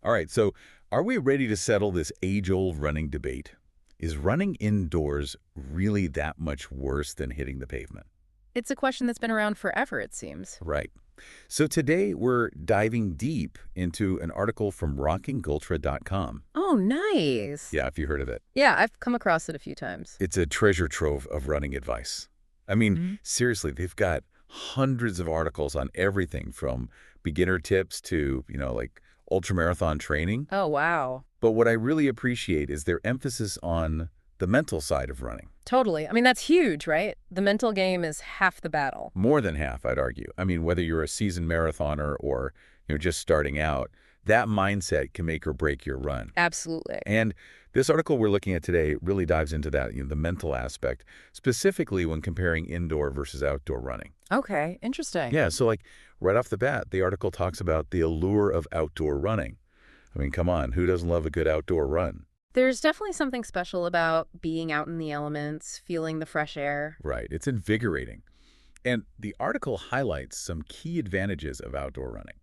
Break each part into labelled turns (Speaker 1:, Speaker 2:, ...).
Speaker 1: All right, so are we ready to settle this age-old running debate? Is running indoors really that much worse than hitting the pavement?
Speaker 2: It's a question that's been around forever, it seems.
Speaker 1: Right. So today we're diving deep into an article from rockinggultra.com.
Speaker 2: Oh, nice.
Speaker 1: Yeah, if you heard of it.
Speaker 2: Yeah, I've come across it a few times.
Speaker 1: It's a treasure trove of running advice. I mean,
Speaker 2: Hmm.
Speaker 1: seriously, they've got hundreds of articles on everything from beginner tips to, like ultramarathon training.
Speaker 2: Oh, wow.
Speaker 1: But what I really appreciate is their emphasis on the mental side of running.
Speaker 2: Totally. I mean, that's huge, right? The mental game is half the battle.
Speaker 1: More than half, I'd argue. I mean, whether you're a seasoned marathoner or, just starting out, that mindset can make or break your run.
Speaker 2: Absolutely.
Speaker 1: And this article we're looking at today really dives into that, the mental aspect, specifically when comparing indoor versus outdoor running.
Speaker 2: Okay, interesting.
Speaker 1: Yeah, so like right off the bat, the article talks about the allure of outdoor running. I mean, come on, who doesn't love a good outdoor run?
Speaker 2: There's definitely something special about being out in the elements, feeling the fresh air.
Speaker 1: Right, it's invigorating. And the article highlights some key advantages of outdoor running.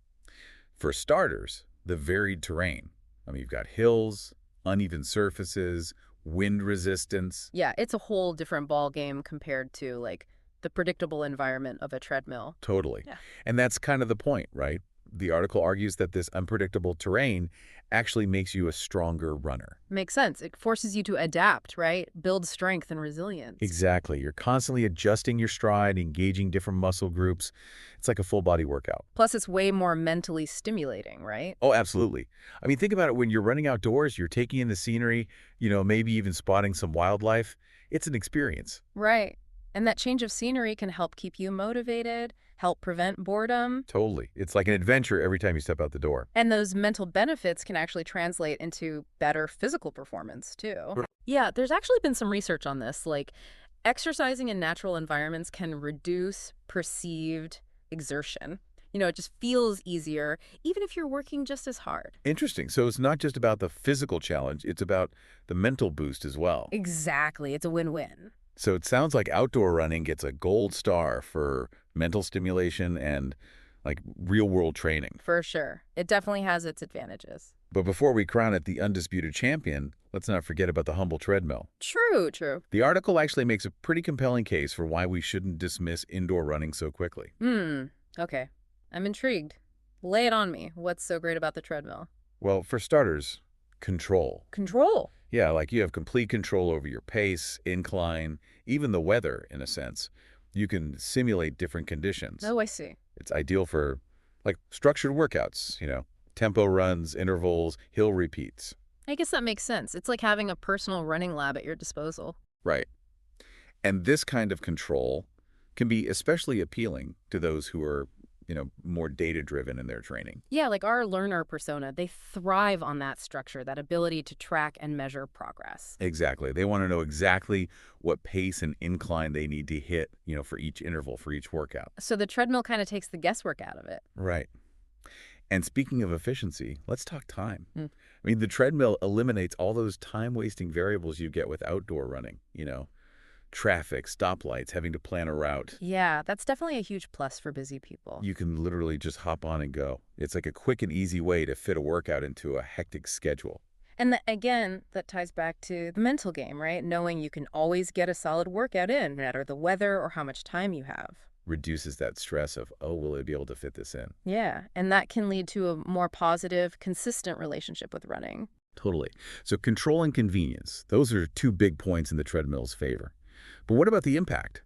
Speaker 1: For starters, the varied terrain. I mean, you've got hills, uneven surfaces, wind resistance.
Speaker 2: Yeah, it's a whole different ball game compared to like the predictable environment of a treadmill.
Speaker 1: Totally.
Speaker 2: Yeah.
Speaker 1: And that's kind of the point, right? The article argues that this unpredictable terrain actually makes you a stronger runner.
Speaker 2: Makes sense. It forces you to adapt, right? Build strength and resilience.
Speaker 1: Exactly. You're constantly adjusting your stride, engaging different muscle groups. It's like a full body workout.
Speaker 2: Plus, it's way more mentally stimulating, right?
Speaker 1: Oh, absolutely. I mean, think about it. When you're running outdoors, you're taking in the scenery, maybe even spotting some wildlife. It's an experience.
Speaker 2: Right. And that change of scenery can help keep you motivated, help prevent boredom.
Speaker 1: Totally. It's like an adventure every time you step out the door.
Speaker 2: And those mental benefits can actually translate into better physical performance, too.
Speaker 1: Right.
Speaker 2: Yeah, there's actually been some research on this. Like, exercising in natural environments can reduce perceived exertion. It just feels easier, even if you're working just as hard.
Speaker 1: Interesting. So it's not just about the physical challenge, it's about the mental boost as well.
Speaker 2: Exactly. It's a win-win.
Speaker 1: So it sounds like outdoor running gets a gold star for mental stimulation and like real-world training.
Speaker 2: For sure. It definitely has its advantages.
Speaker 1: But before we crown it the undisputed champion, let's not forget about the humble treadmill.
Speaker 2: True, true.
Speaker 1: The article actually makes a pretty compelling case for why we shouldn't dismiss indoor running so quickly.
Speaker 2: Okay. I'm intrigued. Lay it on me. What's so great about the treadmill?
Speaker 1: Well, for starters, control.
Speaker 2: Control.
Speaker 1: Yeah, like you have complete control over your pace, incline, even the weather, in a sense. You can simulate different conditions.
Speaker 2: Oh, I see.
Speaker 1: It's ideal for, like, structured workouts, tempo runs, intervals, hill repeats.
Speaker 2: I guess that makes sense. It's like having a personal running lab at your disposal.
Speaker 1: Right. And this kind of control can be especially appealing to those who are, more data-driven in their training.
Speaker 2: Yeah, like our learner persona, they thrive on that structure, that ability to track and measure progress.
Speaker 1: Exactly. They want to know exactly what pace and incline they need to hit, for each interval, for each workout.
Speaker 2: So the treadmill kind of takes the guesswork out of it.
Speaker 1: Right. And speaking of efficiency, let's talk time.
Speaker 2: Mm.
Speaker 1: I mean, the treadmill eliminates all those time-wasting variables you get with outdoor running, traffic, stoplights, having to plan a route.
Speaker 2: Yeah, that's definitely a huge plus for busy people.
Speaker 1: You can literally just hop on and go. It's like a quick and easy way to fit a workout into a hectic schedule.
Speaker 2: And again, that ties back to the mental game, right? Knowing you can always get a solid workout in, no matter the weather or how much time you have.
Speaker 1: Reduces that stress of, oh, will I be able to fit this in?
Speaker 2: Yeah, and that can lead to a more positive, consistent relationship with running.
Speaker 1: Totally. So control and convenience, those are two big points in the treadmill's favor. But what about the impact?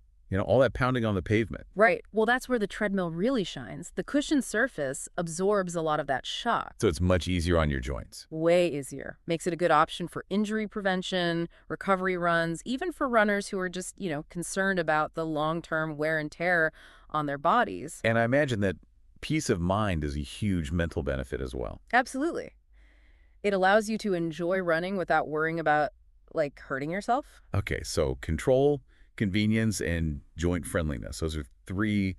Speaker 1: All that pounding on the pavement.
Speaker 2: Right. Well, that's where the treadmill really shines. The cushioned surface absorbs a lot of that shock.
Speaker 1: So it's much easier on your joints.
Speaker 2: Way easier. Makes it a good option for injury prevention, recovery runs, even for runners who are just, concerned about the long-term wear and tear on their bodies.
Speaker 1: And I imagine that peace of mind is a huge mental benefit as well.
Speaker 2: Absolutely. It allows you to enjoy running without worrying about, like, hurting yourself.
Speaker 1: Okay, so control, convenience, and joint friendliness. Those are three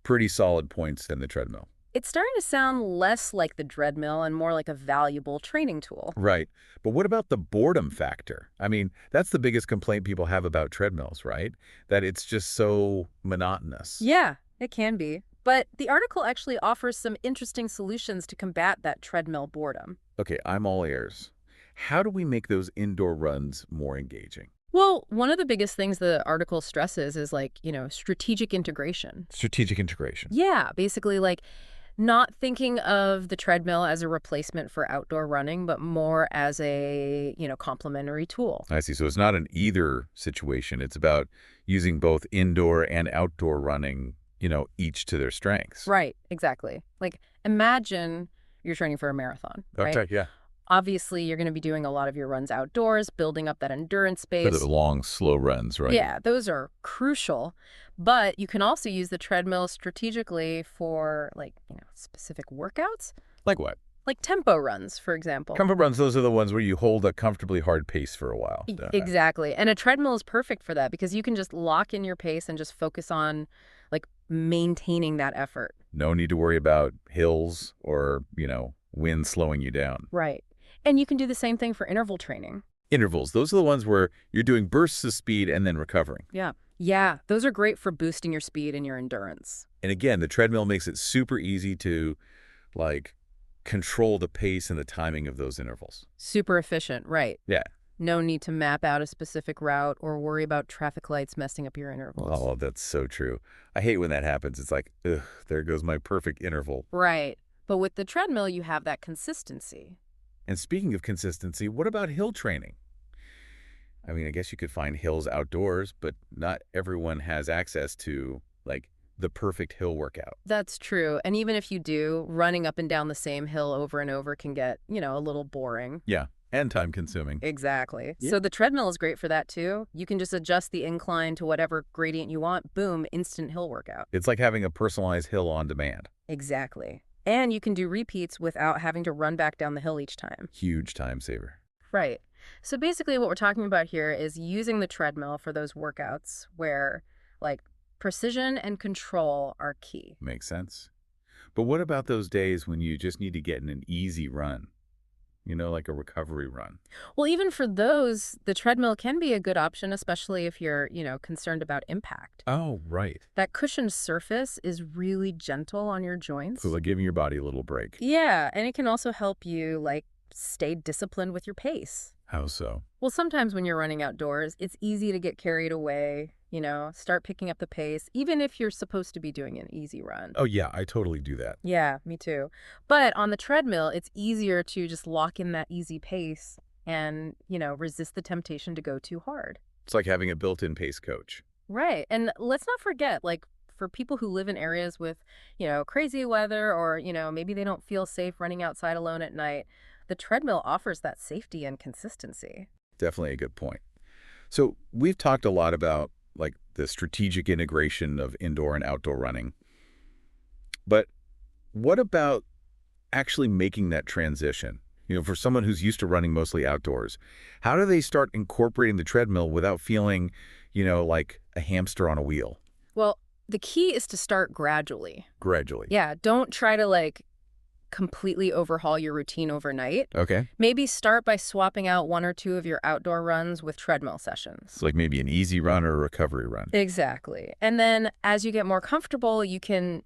Speaker 1: pretty solid points in the treadmill.
Speaker 2: It's starting to sound less like the treadmill and more like a valuable training tool.
Speaker 1: Right. But what about the boredom factor? I mean, that's the biggest complaint people have about treadmills, right? That it's just so monotonous.
Speaker 2: Yeah, it can be. But the article actually offers some interesting solutions to combat that treadmill boredom.
Speaker 1: Okay, I'm all ears. How do we make those indoor runs more engaging?
Speaker 2: Well, one of the biggest things the article stresses is strategic integration.
Speaker 1: Strategic integration.
Speaker 2: Yeah, basically not thinking of the treadmill as a replacement for outdoor running, but more as a complementary tool.
Speaker 1: I see. So it's not an either situation. It's about using both indoor and outdoor running, each to their strengths.
Speaker 2: Right, exactly. Like imagine you're training for a marathon, right?
Speaker 1: Okay, yeah.
Speaker 2: Obviously, you're going to be doing a lot of your runs outdoors, building up that endurance
Speaker 1: For
Speaker 2: base.
Speaker 1: the long, slow runs, right?
Speaker 2: Yeah, those are crucial. But you can also use the treadmill strategically for specific workouts,
Speaker 1: Like what?
Speaker 2: like tempo runs, for example.
Speaker 1: Comfort runs, those are the ones where you hold a comfortably hard pace for a while.
Speaker 2: Exactly. And a treadmill is perfect for that because you can just lock in your pace and just focus on maintaining that effort.
Speaker 1: No need to worry about hills or, wind slowing you down.
Speaker 2: Right. And you can do the same thing for interval training.
Speaker 1: Intervals, those are the ones where you're doing bursts of speed and then recovering.
Speaker 2: Yeah. Yeah, those are great for boosting your speed and your endurance.
Speaker 1: And again, the treadmill makes it super easy to, control the pace and the timing of those intervals.
Speaker 2: Super efficient, right.
Speaker 1: Yeah.
Speaker 2: No need to map out a specific route or worry about traffic lights messing up your intervals.
Speaker 1: Oh, that's so true. I hate when that happens. It's like, ugh, there goes my perfect interval.
Speaker 2: Right. But with the treadmill, you have that consistency.
Speaker 1: And speaking of consistency, what about hill training? I mean, I guess you could find hills outdoors, but not everyone has access to, the perfect hill workout.
Speaker 2: That's true. And even if you do, running up and down the same hill over and over can get a little boring.
Speaker 1: Yeah, and time consuming.
Speaker 2: Exactly.
Speaker 1: Yeah.
Speaker 2: So the treadmill is great for that too. You can just adjust the incline to whatever gradient you want. Boom, instant hill workout.
Speaker 1: It's like having a personalized hill on demand.
Speaker 2: Exactly. And you can do repeats without having to run back down the hill each time.
Speaker 1: Huge time saver.
Speaker 2: Right. So basically what we're talking about here is using the treadmill for those workouts where precision and control are key.
Speaker 1: Makes sense. But what about those days when you just need to get in an easy run? Like a recovery run.
Speaker 2: Well, even for those, the treadmill can be a good option, especially if you're concerned about impact.
Speaker 1: Oh, right.
Speaker 2: That cushioned surface is really gentle on your joints.
Speaker 1: So giving your body a little break.
Speaker 2: Yeah, and it can also help you stay disciplined with your pace.
Speaker 1: How so?
Speaker 2: Well, sometimes when you're running outdoors, it's easy to get carried away, start picking up the pace, even if you're supposed to be doing an easy run.
Speaker 1: Oh, yeah, I totally do that.
Speaker 2: Yeah, me too. But on the treadmill, it's easier to just lock in that easy pace and resist the temptation to go too hard.
Speaker 1: It's like having a built-in pace coach.
Speaker 2: Right. And let's not forget, for people who live in areas with crazy weather or maybe they don't feel safe running outside alone at night, the treadmill offers that safety and consistency.
Speaker 1: Definitely a good point. So we've talked a lot about the strategic integration of indoor and outdoor running. But what about actually making that transition? For someone who's used to running mostly outdoors, how do they start incorporating the treadmill without feeling, like a hamster on a wheel?
Speaker 2: Well, the key is to start gradually.
Speaker 1: Gradually.
Speaker 2: Yeah, don't try to completely overhaul your routine overnight.
Speaker 1: Okay.
Speaker 2: Maybe start by swapping out one or two of your outdoor runs with treadmill sessions.
Speaker 1: So maybe an easy run or a recovery run.
Speaker 2: Exactly. And then as you get more comfortable, you can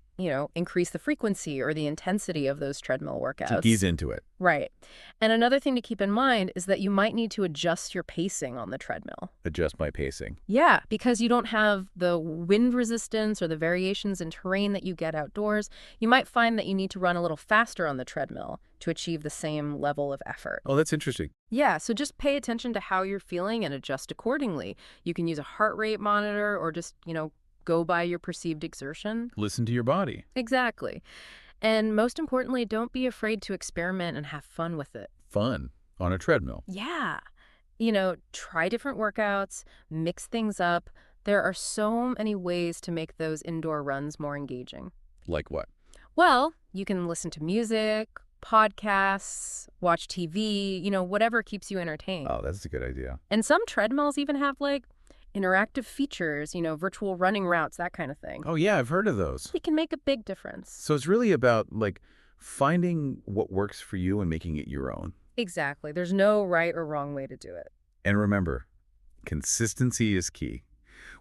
Speaker 2: increase the frequency or the intensity of those treadmill workouts.
Speaker 1: To ease into it.
Speaker 2: Right. And another thing to keep in mind is that you might need to adjust your pacing on the treadmill.
Speaker 1: Adjust my pacing.
Speaker 2: Yeah, because you don't have the wind resistance or the variations in terrain that you get outdoors. You might find that you need to run a little faster on the treadmill to achieve the same level of effort.
Speaker 1: Oh, that's interesting.
Speaker 2: Yeah, so just pay attention to how you're feeling and adjust accordingly. You can use a heart rate monitor or just go by your perceived exertion.
Speaker 1: Listen to your body.
Speaker 2: Exactly. And most importantly, don't be afraid to experiment and have fun with it.
Speaker 1: Fun on a treadmill.
Speaker 2: Yeah. Try different workouts, mix things up. There are so many ways to make those indoor runs more engaging.
Speaker 1: Like what?
Speaker 2: Well, you can listen to music, podcasts, watch TV, whatever keeps you entertained.
Speaker 1: Oh, that's a good idea.
Speaker 2: And some treadmills even have interactive features, virtual running routes, that kind of thing.
Speaker 1: Oh, yeah, I've heard of those.
Speaker 2: It can make a big difference.
Speaker 1: So it's really about, finding what works for you and making it your own.
Speaker 2: Exactly. There's no right or wrong way to do it.
Speaker 1: And remember, consistency is key.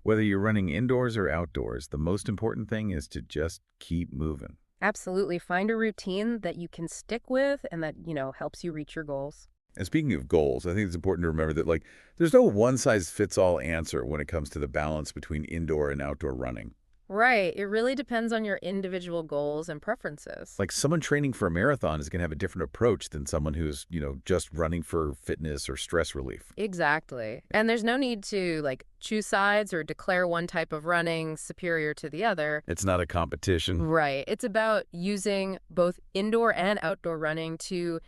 Speaker 1: Whether you're running indoors or outdoors, the most important thing is to just keep moving.
Speaker 2: Absolutely. Find a routine that you can stick with and that, helps you reach your goals.
Speaker 1: And speaking of goals, I think it's important to remember that, there's no one-size-fits-all answer when it comes to the balance between indoor and outdoor running.
Speaker 2: Right. It really depends on your individual goals and preferences.
Speaker 1: Like someone training for a marathon is going to have a different approach than someone who's, just running for fitness or stress relief.
Speaker 2: Exactly. And there's no need to choose sides or declare one type of running superior to the other.
Speaker 1: It's not a competition.
Speaker 2: Right. It's about using both indoor and outdoor running to,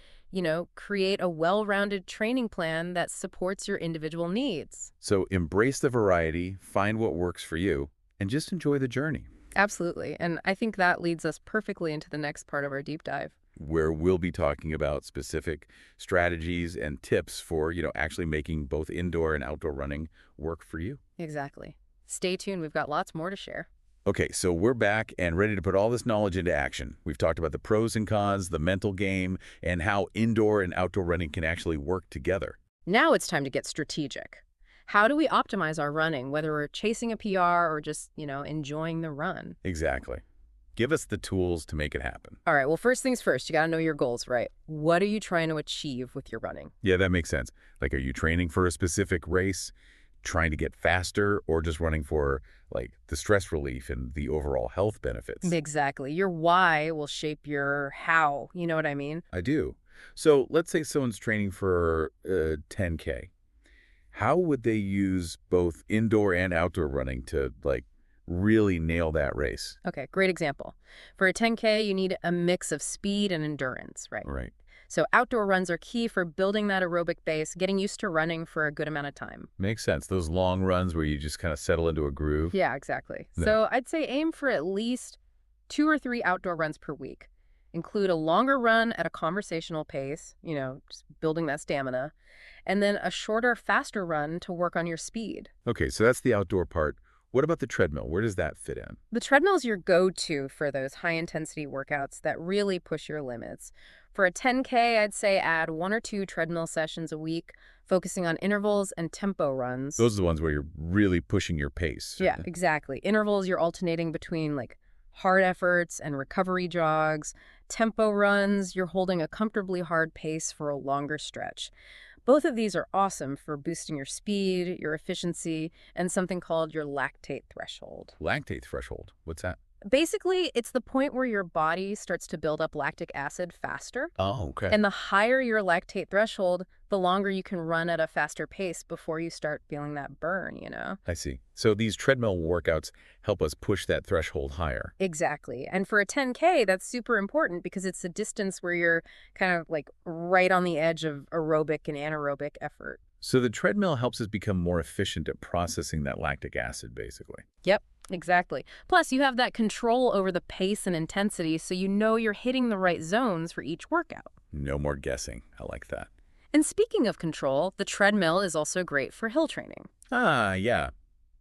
Speaker 2: create a well-rounded training plan that supports your individual needs.
Speaker 1: So embrace the variety, find what works for you, and just enjoy the journey,
Speaker 2: Absolutely. And I think that leads us perfectly into the next part of our deep dive.
Speaker 1: where we'll be talking about specific strategies and tips for, actually making both indoor and outdoor running work for you.
Speaker 2: Exactly. Stay tuned. We've got lots more to share.
Speaker 1: Okay, so we're back and ready to put all this knowledge into action. We've talked about the pros and cons, the mental game, and how indoor and outdoor running can actually work together.
Speaker 2: Now it's time to get strategic. How do we optimize our running, whether we're chasing a PR or just, enjoying the run?
Speaker 1: Exactly. Give us the tools to make it happen.
Speaker 2: All right, well, first things first, you got to know your goals, right? What are you trying to achieve with your running?
Speaker 1: Yeah, that makes sense. Like, are you training for a specific race, trying to get faster, or just running for, the stress relief and the overall health benefits?
Speaker 2: Exactly. Your why will shape your how. You know what I mean?
Speaker 1: I do. So let's say someone's training for 10K. How would they use both indoor and outdoor running to, really nail that race?
Speaker 2: Okay, great example. For a 10K, you need a mix of speed and endurance, right?
Speaker 1: Right.
Speaker 2: So outdoor runs are key for building that aerobic base, getting used to running for a good amount of time.
Speaker 1: Makes sense. Those long runs where you just kind of settle into a groove.
Speaker 2: Yeah, exactly.
Speaker 1: Yeah.
Speaker 2: So I'd say aim for at least 2 or 3 outdoor runs per week. Include a longer run at a conversational pace, just building that stamina, and then a shorter, faster run to work on your speed.
Speaker 1: Okay, so that's the outdoor part. What about the treadmill? Where does that fit in?
Speaker 2: The treadmill is your go-to for those high-intensity workouts that really push your limits. For a 10K, I'd say add 1 or 2 treadmill sessions a week, focusing on intervals and tempo runs.
Speaker 1: Those are the ones where you're really pushing your pace.
Speaker 2: Yeah, exactly. Intervals, you're alternating between hard efforts and recovery jogs. Tempo runs, you're holding a comfortably hard pace for a longer stretch. Both of these are awesome for boosting your speed, your efficiency, and something called your lactate threshold.
Speaker 1: Lactate threshold. What's that?
Speaker 2: Basically, it's the point where your body starts to build up lactic acid faster.
Speaker 1: Oh, okay.
Speaker 2: And the higher your lactate threshold, the longer you can run at a faster pace before you start feeling that burn.
Speaker 1: I see. So these treadmill workouts help us push that threshold higher.
Speaker 2: Exactly. And for a 10K, that's super important because it's a distance where you're kind of right on the edge of aerobic and anaerobic effort.
Speaker 1: So the treadmill helps us become more efficient at processing that lactic acid, basically.
Speaker 2: Yep, exactly. Plus, you have that control over the pace and intensity, so you know you're hitting the right zones for each workout.
Speaker 1: No more guessing. I like that.
Speaker 2: And speaking of control, the treadmill is also great for hill training.
Speaker 1: Ah, yeah.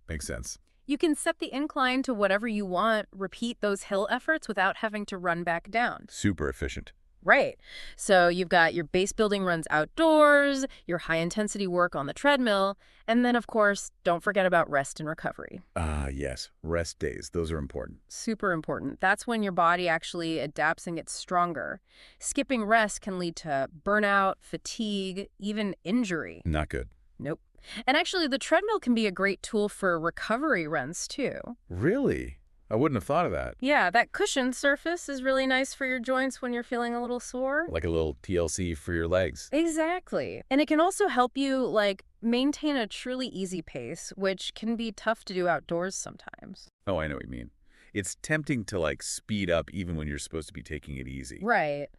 Speaker 1: Makes sense.
Speaker 2: You can set the incline to whatever you want, repeat those hill efforts without having to run back down.
Speaker 1: Super efficient.
Speaker 2: Right. So you've got your base building runs outdoors, your high intensity work on the treadmill, and then, of course, don't forget about rest and recovery.
Speaker 1: Ah, yes. Rest days. Those are important.
Speaker 2: Super important. That's when your body actually adapts and gets stronger. Skipping rest can lead to burnout, fatigue, even injury.
Speaker 1: Not good.
Speaker 2: Nope. And actually, the treadmill can be a great tool for recovery runs, too.
Speaker 1: Really? I wouldn't have thought of that.
Speaker 2: Yeah, that cushioned surface is really nice for your joints when you're feeling a little sore.
Speaker 1: Like a little TLC for your legs.
Speaker 2: Exactly. And it can also help you, maintain a truly easy pace, which can be tough to do outdoors sometimes.
Speaker 1: Oh, I know what you mean. It's tempting to, speed up even when you're supposed to be taking it easy.
Speaker 2: Right.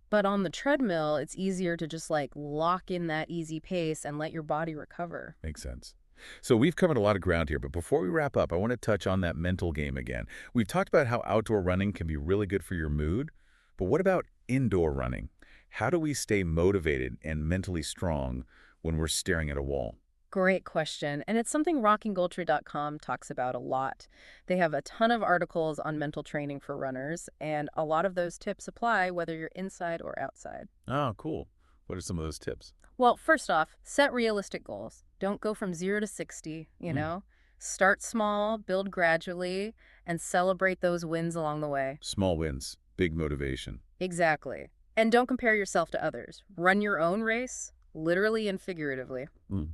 Speaker 2: But on the treadmill, it's easier to just, lock in that easy pace and let your body recover.
Speaker 1: Makes sense. So we've covered a lot of ground here, but before we wrap up, I want to touch on that mental game again. We've talked about how outdoor running can be really good for your mood, but what about indoor running? How do we stay motivated and mentally strong when we're staring at a wall?
Speaker 2: Great question. And it's something rockingultra.com talks about a lot. They have a ton of articles on mental training for runners, and a lot of those tips apply whether you're inside or outside.
Speaker 1: Oh, cool. What are some of those tips?
Speaker 2: Well, first off, set realistic goals. Don't go from 0 to 60, Start small, build gradually, and celebrate those wins along the way.
Speaker 1: Small wins, big motivation.
Speaker 2: Exactly. And don't compare yourself to others. Run your own race, literally and figuratively.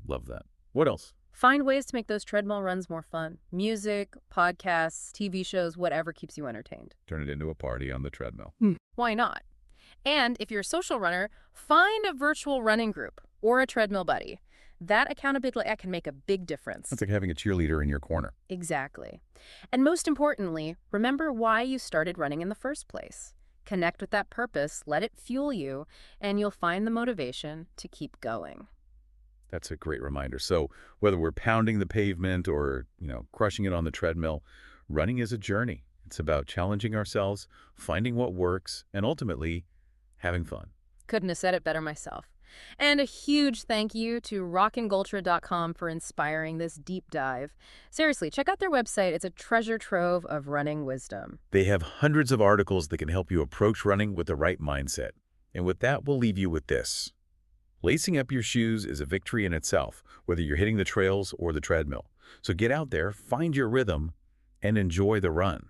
Speaker 1: Love that. What else?
Speaker 2: Find ways to make those treadmill runs more fun. Music, podcasts, TV shows, whatever keeps you entertained.
Speaker 1: Turn it into a party on the treadmill.
Speaker 2: Why not? And if you're a social runner, find a virtual running group or a treadmill buddy. That accountability can make a big difference.
Speaker 1: It's like having a cheerleader in your corner.
Speaker 2: Exactly. And most importantly, remember why you started running in the first place. Connect with that purpose, let it fuel you, and you'll find the motivation to keep going.
Speaker 1: That's a great reminder. So whether we're pounding the pavement or, crushing it on the treadmill, running is a journey. It's about challenging ourselves, finding what works, and ultimately having fun.
Speaker 2: Couldn't have said it better myself. And a huge thank you to rockandgultra.com for inspiring this deep dive. Seriously, check out their website. It's a treasure trove of running wisdom.
Speaker 1: They have hundreds of articles that can help you approach running with the right mindset. And with that, we'll leave you with this. Lacing up your shoes is a victory in itself, whether you're hitting the trails or the treadmill. So get out there, find your rhythm, and enjoy the run.